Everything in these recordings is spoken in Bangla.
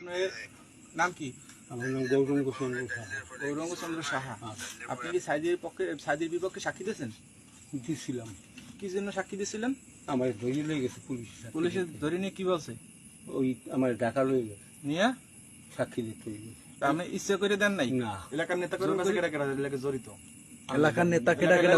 আপনার নাম কি? আমার নাম গৌরঙ্গচন্দ্র সাহা। গৌরঙ্গচন্দ্র সাহা। আপনি কি সাইদির বিপক্ষে সাক্ষী দিয়েছেন? দিছিলাম। কি জন্য সাক্ষী দিয়েছিলেন? আমার ধরে লয়ে গেছে পুলিশ। পুলিশে ধরে নিয়ে কি বলছে? ওই আমার ডাকা লয়ে গেছে, নিয়ে সাক্ষী দিতে হয়ে গেছে। তা আপনি ইচ্ছে করে দেন নাই? না, এলাকার নেতা কর্মী কাছে কেডা কেডা এলাকায় জড়িত? এলাকার নেতা কেডা কেডা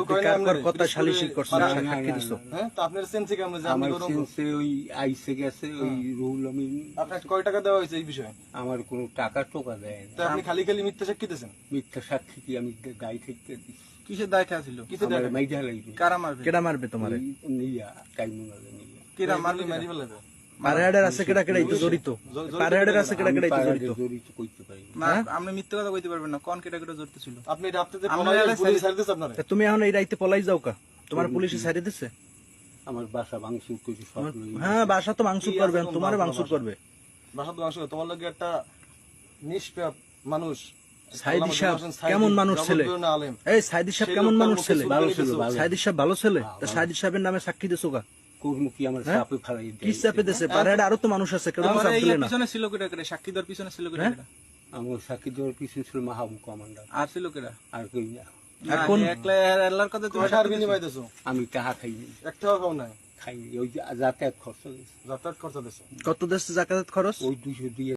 কার কথা সালিশি করছেন না, সাক্ষী না, দিছো? হ্যাঁ, তো আপনার সেন্সে কেমন যে আপনি আমার গৌরঙ্গ? সেন্সে ওই আইসে গেছে ওই রুহুল আমিন। আপনার কয় টাকা দেওয়া হয়েছে এই বিষয়ে? আমার কোনো টাকা টোকা দেয় তা না। আপনি খালি খালি মিথ্যা সাক্ষী দিয়েছেন? মিথ্যা সাক্ষী কি আমি গাই থেকে দিচ্ছি? কিসের দায় খেয়া ছিল? কিসের দায়? মাইজা লাগবে। কারা মারবে? কেডা মারবে তোমারে? নিয়া টাইমুনালে নিয়া কেডা মারবে? মারি ফেলবে? পাড়াহাড়ের আছে কেডা কেডা ইতো জড়িত? পাড়াহাড়ের আছে কেডা কেডা ইতো জড়িত? জড়িত কইতে পারি না। না, আপনি মিথ্যা কথা কইতে পারবেন না। কোন কেডা কেডা জড়িত ছিল? আপনি রাতে তা তুমি এখন এই রাইতে পলাই যাও কা? তোমার পুলিশে ছাড়ে দিছে? আমার বাসা ভাঙচুর করেছে সব লইয়া। হ্যাঁ, বাসা তো ভাঙচুর করবে, তোমারে ভাঙচুর করবে। বাসা তো ভাঙচুর, তোমার লাগে একটা নিষ্পাপ মানুষ। সাইদি সাহেব কেমন মানুষ ছেলে? এই সাইদি সাহেব কেমন মানুষ ছেলে? ভালো ছিল, ভালো। সাইদি সাহেব ভালো ছেলে? তা সাইদি সাহেবের নামে সাক্ষী দিছো কা? কর্মী আমার হ্যাঁ? চাপে ফেলাই কি চাপে দিছে? পাড়াহাড়ে আরো তো মানুষ আছে, কেউ চাপ দিলে না। পিছনে ছিল কেডা কেডা? সাক্ষী দেওয়ার পিছনে ছিল কেডা কেডা? আমার সাক্ষী দেওয়ার পিছনে ছিল মাহবুব কমান্ডার। আর ছিল কেডা? আর কই না, এখন একলা আল্লাহর কথা তুমি সার বিনিময় দিছো? আমি টাকা খাইনি, একটাও খাও নাই? খাইনি। ওই যে যাতায়াত খরচ হয়েছে, যাতায়াত খরচা দিছো? কত দেশে যাতায়াত খরচ? ওই 200 দিয়ে